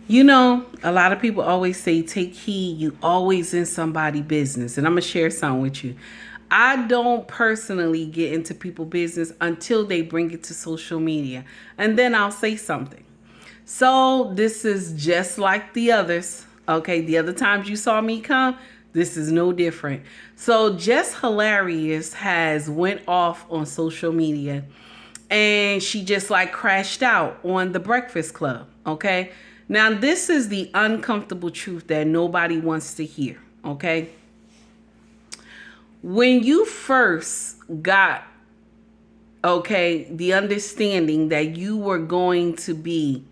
You know, a lot of people always say, take heed, you always in somebody's business. And I'm going to share something with you. I don't personally get into people's business until they bring it to social media. And then I'll say something. So this is just like the others. Okay, the other times you saw me come, this is no different. So Jess Hilarious has went off on social media and she just like crashed out on the Breakfast Club. Okay. Now this is the uncomfortable truth that nobody wants to hear. Okay. When you first got, okay, the understanding that you were going to be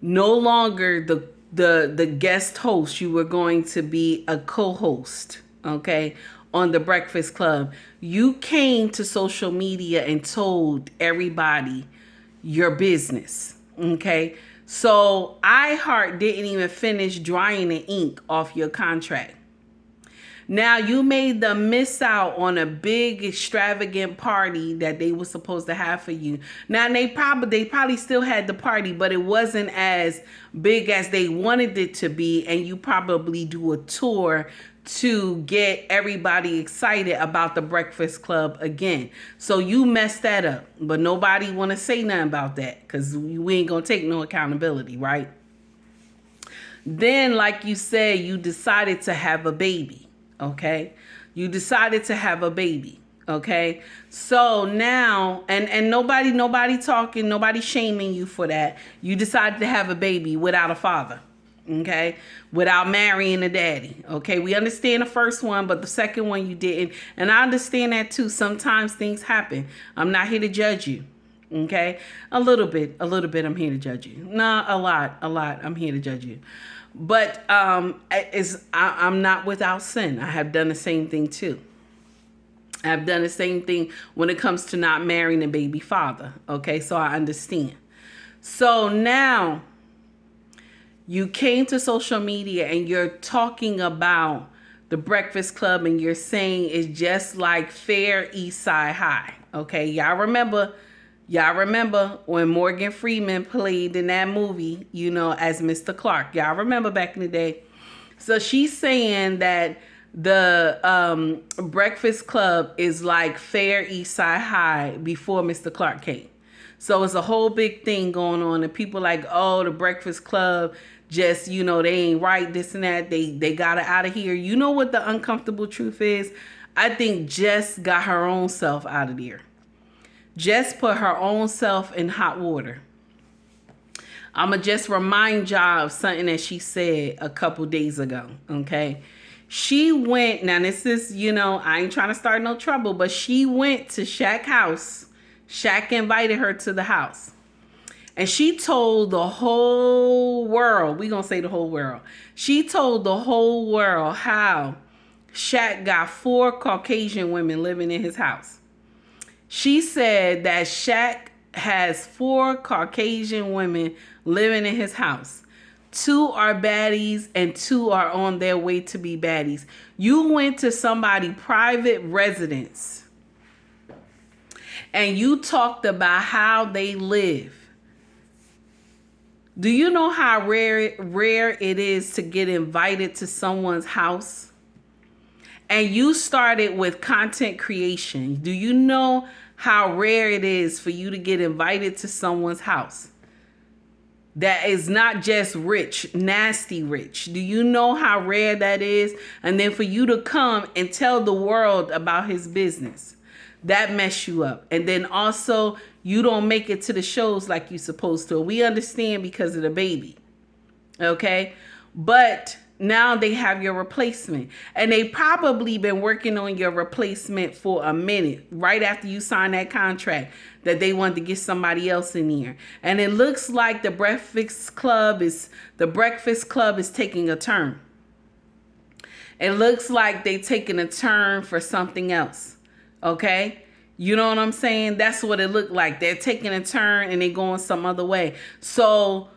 no longer the guest host, you were going to be a co-host, okay, on the Breakfast Club. You came to social media and told everybody your business, okay? So iHeart didn't even finish drying the ink off your contract. Now you made them miss out on a big extravagant party that they were supposed to have for you. Now they probably still had the party, but it wasn't as big as they wanted it to be, and you probably do a tour to get everybody excited about the Breakfast Club again. So you messed that up, but nobody want to say nothing about that because we ain't gonna take no accountability, right? Then, like you said, you decided to have a baby. Okay, you decided to have a baby. Okay, so now and nobody talking, nobody shaming you for that. You decided to have a baby without a father. Okay, without marrying a daddy. Okay, we understand the first one, but the second one you didn't, and I understand that too. Sometimes things happen. I'm not here to judge you. Okay, a little bit I'm here to judge you. Nah, a lot I'm here to judge you. But I'm not without sin. I have done the same thing too. I've done the same thing when it comes to not marrying a baby father. Okay, so I understand. So now you came to social media and you're talking about the Breakfast Club and you're saying it's just like Fair East Side High. Okay, y'all remember when Morgan Freeman played in that movie, you know, as Mr. Clark. Y'all remember back in the day. So she's saying that the Breakfast Club is like Fair East Side High before Mr. Clark came. So it's a whole big thing going on, and people like, oh, the Breakfast Club, just, you know, they ain't right, this and that. They got it out of here. You know what the uncomfortable truth is? I think Jess got her own self out of there. Jess put her own self in hot water. I'ma just remind y'all of something that she said a couple days ago, okay? She went, now this is, you know, I ain't trying to start no trouble, but she went to Shaq's house. Shaq invited her to the house. And she told the whole world, we gonna say the whole world. She told the whole world how Shaq got 4 Caucasian women living in his house. She said that Shaq has 4 Caucasian women living in his house. 2 are baddies and 2 are on their way to be baddies. You went to somebody's private residence and you talked about how they live. Do you know how rare it is to get invited to someone's house? And you started with content creation. Do you know how rare it is for you to get invited to someone's house that is not just rich, nasty rich? Do you know how rare that is? And then for you to come and tell the world about his business, that mess you up. And then also you don't make it to the shows like you're supposed to. We understand because of the baby. Okay? But now they have your replacement, and they probably been working on your replacement for a minute right after you signed that contract that they wanted to get somebody else in here. And it looks like the Breakfast Club is taking a turn. It looks like they taking a turn for something else. Okay? You know what I'm saying? That's what it looked like. They're taking a turn and they going some other way. So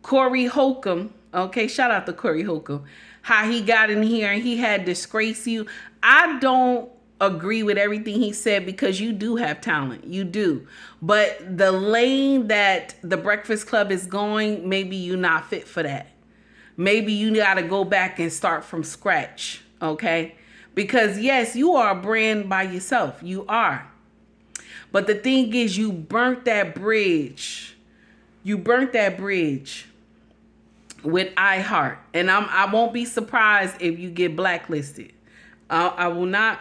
Corey Holcomb, okay, shout out to Corey Holcomb, how he got in here and he had disgraced you. I don't agree with everything he said because you do have talent. You do. But the lane that the Breakfast Club is going, maybe you're not fit for that. maybe you got to go back and start from scratch, okay? Because yes, you are a brand by yourself. You are. But the thing is, you burnt that bridge. You burnt that bridge with iHeart. And I won't be surprised if you get blacklisted. I will not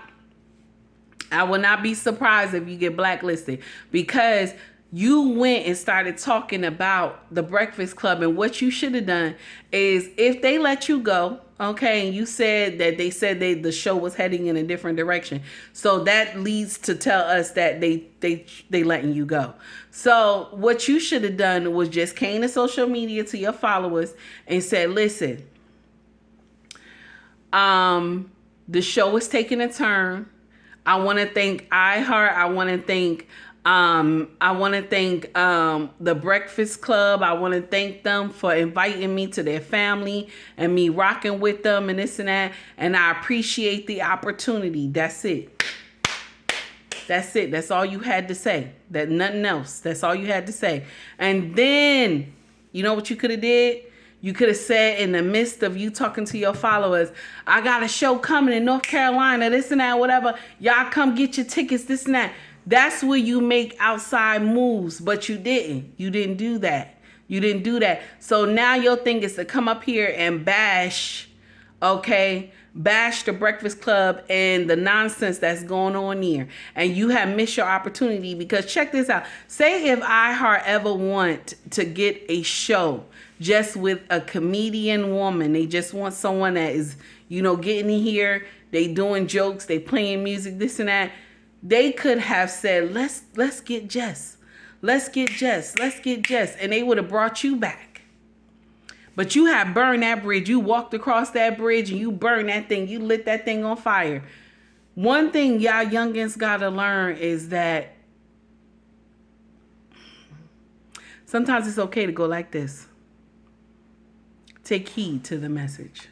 be surprised if you get blacklisted, because you went and started talking about the Breakfast Club. And what you should have done is, if they let you go, okay, and you said that the show was heading in a different direction, so that leads to tell us that they letting you go. So what you should have done was just came to social media to your followers and said, listen, the show is taking a turn. I want to thank iHeart. I want to thank the Breakfast Club. I want to thank them for inviting me to their family and me rocking with them and this and that. And I appreciate the opportunity. That's it. That's it. That's all you had to say. That nothing else. That's all you had to say. And then, you know what you could have did? You could have said, in the midst of you talking to your followers, I got a show coming in North Carolina, this and that, whatever. Y'all come get your tickets, this and that. That's where you make outside moves, but you didn't. You didn't do that. You didn't do that. So now your thing is to come up here and bash, okay? Bash the Breakfast Club and the nonsense that's going on here. And you have missed your opportunity, because check this out. Say if iHeart ever want to get a show just with a comedian woman, they just want someone that is, getting in here, they doing jokes, they playing music, this and that. They could have said, let's get Jess. Let's get Jess. Let's get Jess. And they would have brought you back. But you have burned that bridge. You walked across that bridge and you burned that thing. You lit that thing on fire. One thing y'all youngins got to learn is that sometimes it's okay to go like this. Take heed to the message.